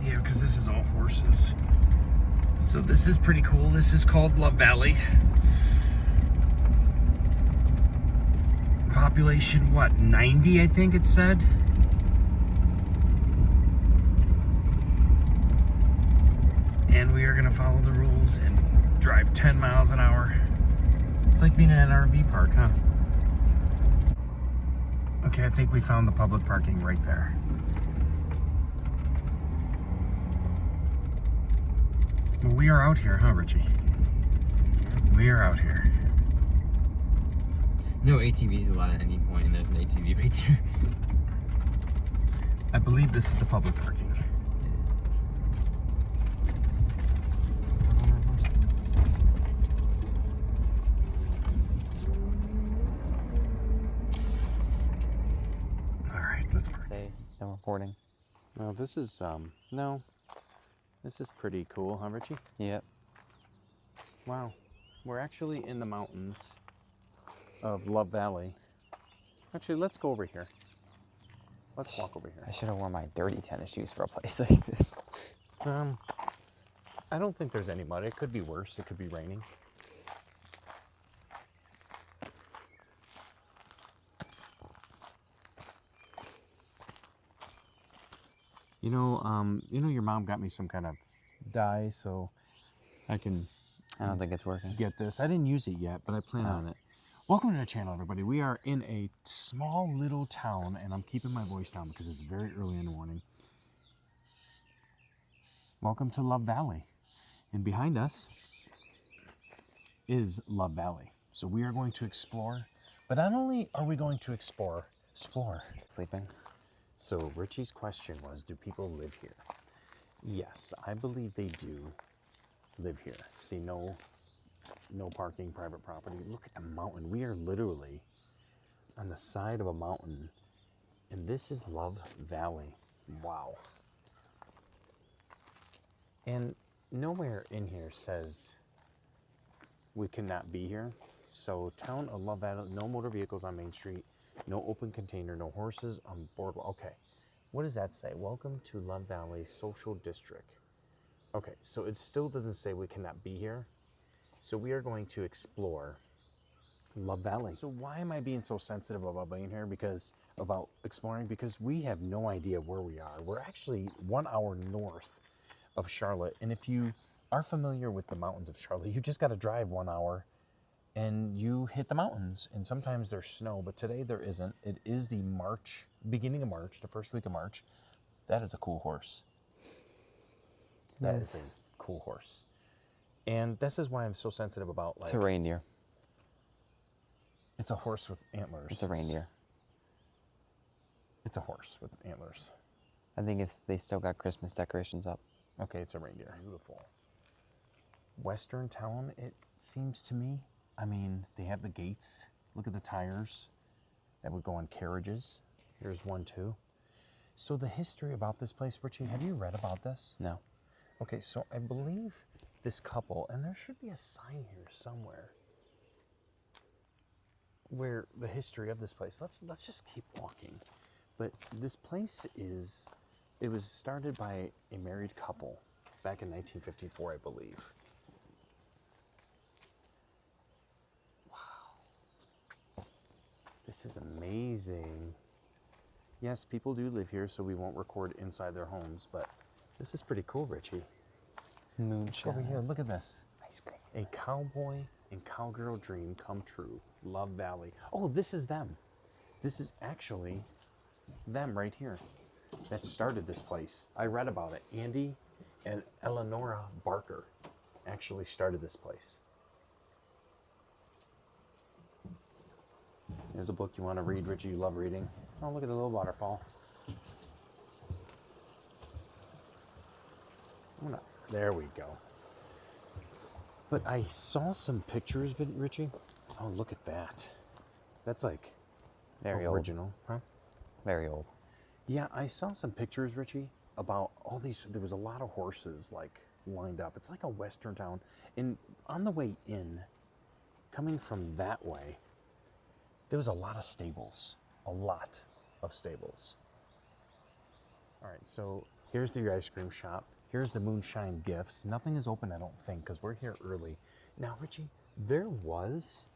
Yeah, because this is all horses. So this is pretty cool. This is called Love Valley. Population, what, 90, I think it said? And we are going to follow the rules and drive 10 miles an hour. It's like being in an RV park, huh? Okay, I think we found the public parking right there. Well, we are out here, huh, Richie? We are out here. No ATVs allowed at any point, and there's an ATV right there. I believe this is the public parking. All right, let's park. Say no reporting. Well, this is, no. This is pretty cool, huh, Richie? Yep. Wow. We're actually in the mountains of Love Valley. Actually, let's go over here. Let's walk over here. I should have worn my dirty tennis shoes for a place like this. I don't think there's any mud. It could be worse. It could be raining. You know, your mom got me some kind of dye, so I can I don't think it's working. get this. I didn't use it yet, but I plan on it. Welcome to the channel, everybody. We are in a small little town, and I'm keeping my voice down because it's very early in the morning. Welcome to Love Valley. And behind us is Love Valley. So we are going to explore, but not only are we going to explore. Sleeping. So Richie's question was, do people live here? Yes, I believe they do live here. See, no parking, private property. Look at the mountain. We are literally on the side of a mountain, and this is Love Valley. Wow. And nowhere in here says we cannot be here. So town of Love Valley, no motor vehicles on Main Street, no open container, no horses on boardwalk. Okay, what does that say? Welcome to Love Valley Social District. Okay, so it still doesn't say we cannot be here. So we are going to explore Love Valley. So why am I being so sensitive about being here? About exploring? Because we have no idea where we are. We're actually 1 hour north of Charlotte. And if you are familiar with the mountains of Charlotte, you just got to drive 1 hour and you hit the mountains. And sometimes there's snow, but today there isn't. It is the beginning of March, the first week of March. That is a cool horse. That is a cool horse. And this is why I'm so sensitive about, It's a reindeer. It's a horse with antlers. It's a reindeer. It's a horse with antlers. I think they still got Christmas decorations up. Okay, it's a reindeer. Beautiful. Western town, it seems to me. I mean, they have the gates. Look at the tires that would go on carriages. Here's one too. So the history about this place, Richie, have you read about this? No. Okay, so I believe this couple, and there should be a sign here somewhere where the history of this place. Let's just keep walking. But this place it was started by a married couple back in 1954, I believe. Wow. This is amazing. Yes, people do live here, so we won't record inside their homes, but this is pretty cool, Richie. Moonshine. Over here, look at this. Ice cream. A cowboy and cowgirl dream come true. Love Valley. Oh, this is them. This is actually them right here that started this place. I read about it. Andy and Eleonora Barker actually started this place. There's a book you want to read, Richie. You love reading. Oh, look at the little waterfall. There we go. But I saw some pictures, Richie. Oh, look at that. That's like Very original, huh? Very old. Yeah, I saw some pictures, Richie, about all these. There was a lot of horses like lined up. It's like a western town. And on the way in, coming from that way, there was a lot of stables. A lot of stables. All right, so Here's the ice cream shop. Here's the moonshine gifts. Nothing is open, I don't think, because we're here early. Now, Richie, there was...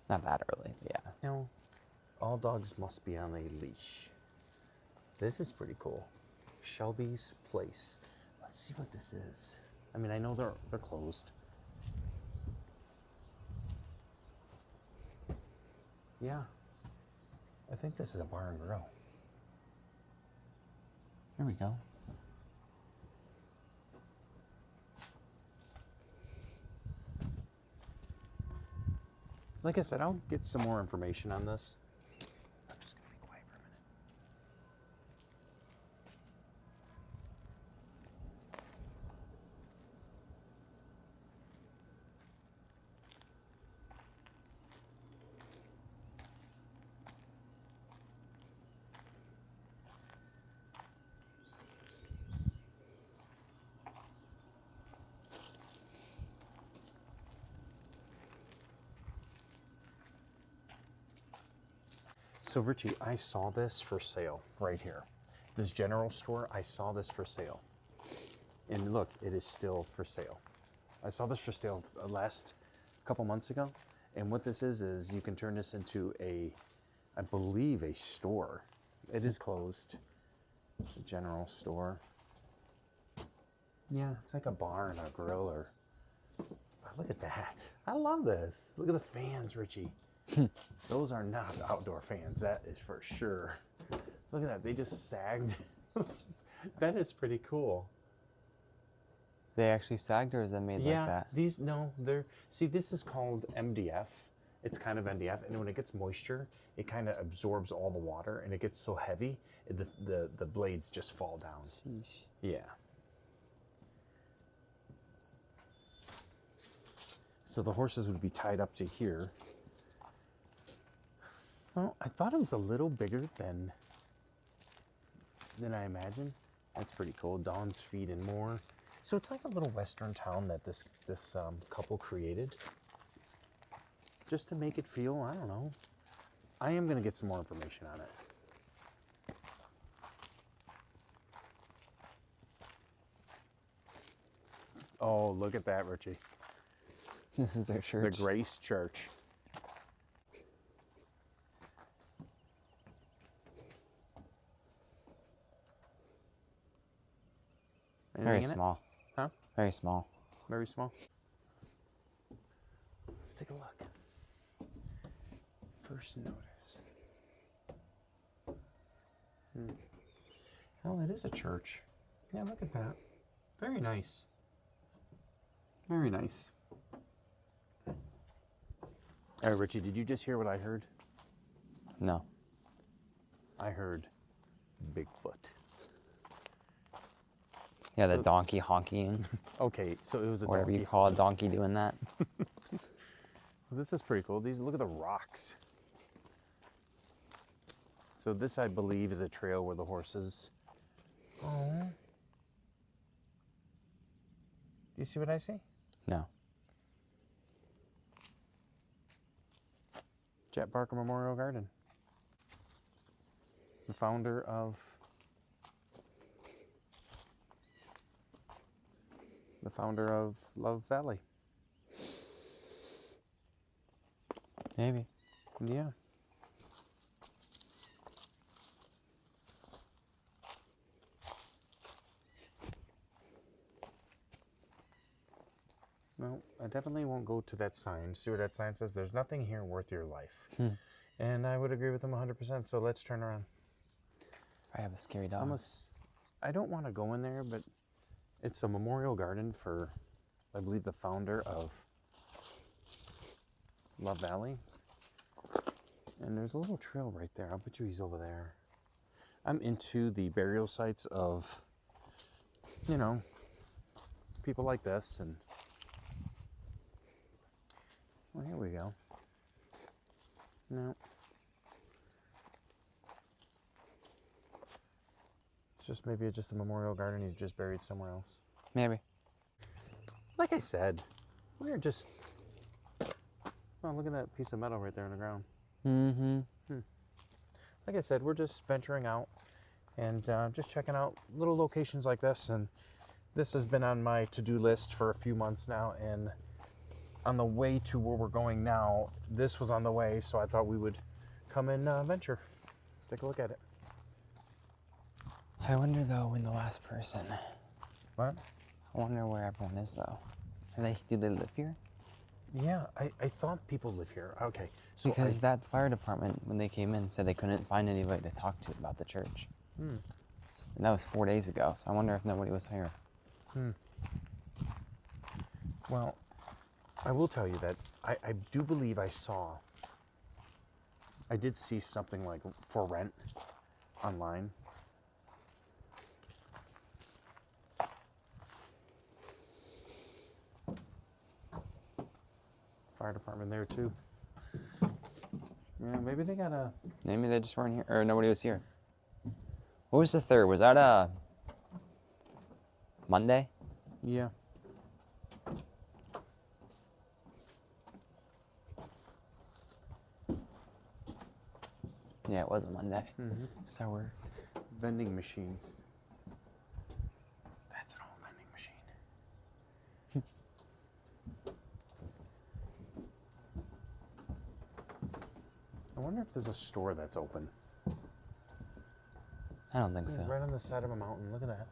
Not that early, yeah. No, all dogs must be on a leash. This is pretty cool. Shelby's Place. Let's see what this is. I mean, I know they're closed. Yeah, I think this is a bar and grill. Here we go. Like I said, I'll get some more information on this. I'm just gonna be quiet for a minute. So Richie, I saw this for sale right here. This general store, I saw this for sale. And look, it is still for sale. I saw this for sale last couple months ago. And what this is you can turn this into I believe a store. It is closed. It's a general store. Yeah, it's like a bar and a grill or, oh, look at that. I love this. Look at the fans, Richie. Those are not outdoor fans, that is for sure. Look at that, they just sagged. That is pretty cool. They actually sagged, or is that made like that? See, this is called MDF. It's kind of MDF, and when it gets moisture, it kind of absorbs all the water, and it gets so heavy, the blades just fall down. Sheesh. Yeah. So the horses would be tied up to here. Well, I thought it was a little bigger than I imagined. That's pretty cool. Dawn's Feed and More. So it's like a little western town that this couple created, just to make it feel, I don't know. I am gonna get some more information on it. Oh, look at that, Richie. This is their church. The Grace Church. Very Anything in it? small. Huh? Very small. Very small. Let's take a look. First notice. Oh, it is a church. Yeah, look at that. Very nice. Very nice. All right, Richie, did you just hear what I heard? No. I heard Bigfoot. Yeah, the donkey honking. Okay, so it was a Whatever donkey. you call a donkey doing that. This is pretty cool. Look at the rocks. So this, I believe, is a trail where the horses... Oh. Do you see what I see? No. Jet Barker Memorial Garden. The founder of... Love Valley. Maybe. Yeah. Well, I definitely won't go to that sign. See what that sign says? There's nothing here worth your life. And I would agree with them 100%, so let's turn around. I have a scary dog. I don't want to go in there, but it's a memorial garden for, I believe, the founder of Love Valley. And there's a little trail right there. I'll bet you he's over there. I'm into the burial sites of, you know, people like this. And, well, here we go. No. It's just maybe just a memorial garden. He's just buried somewhere else. Maybe. Like I said, we're just... Oh, look at that piece of metal right there on the ground. Mm-hmm. Like I said, we're just venturing out and just checking out little locations like this. And this has been on my to-do list for a few months now, and on the way to where we're going now, this was on the way, so I thought we would come and venture, take a look at it. I wonder though, when the last person. What? I wonder where everyone is though. Do they live here? Yeah, I thought people live here. Okay. So Because that fire department, when they came in, said they couldn't find anybody to talk to about the church. And that was 4 days ago, so I wonder if nobody was here. Well, I will tell you that I do believe I did see something like for rent online. Fire department there too. Yeah, maybe they got a... Maybe they just weren't here, or nobody was here. What was the 3rd? Was that Monday? Yeah. Yeah, it was a Monday. Because I worked. Vending machines. That's an old vending machine. I wonder if there's a store that's open. I don't think so. Right on the side of a mountain. Look at that.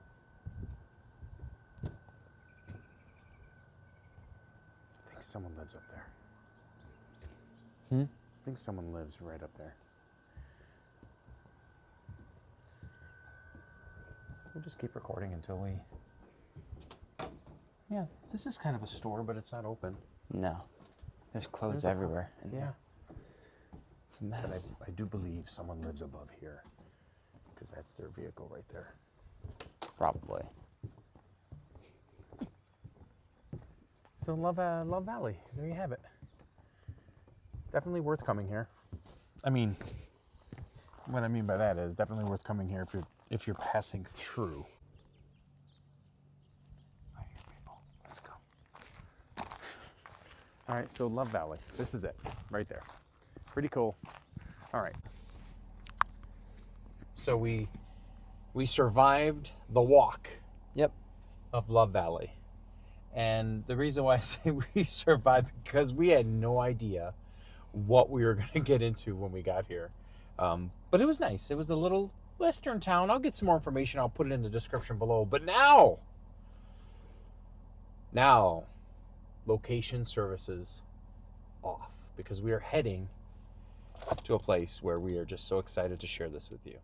I think someone lives up there. I think someone lives right up there. We'll just keep recording until we... Yeah, this is kind of a store, but it's not open. No. There's clothes everywhere. Yeah. It's a mess. But I do believe someone lives above here, because that's their vehicle right there. Probably. So Love Valley, there you have it. Definitely worth coming here. I mean, what I mean by that is definitely worth coming here if you're passing through. I hear people. Let's go. All right, so Love Valley. This is it, right there. Pretty cool. All right. So we survived the walk. Yep. Of Love Valley. And the reason why I say we survived, because we had no idea what we were going to get into when we got here. But it was nice. It was a little western town. I'll get some more information. I'll put it in the description below. But now, location services off, because we are heading to a place where we are just so excited to share this with you.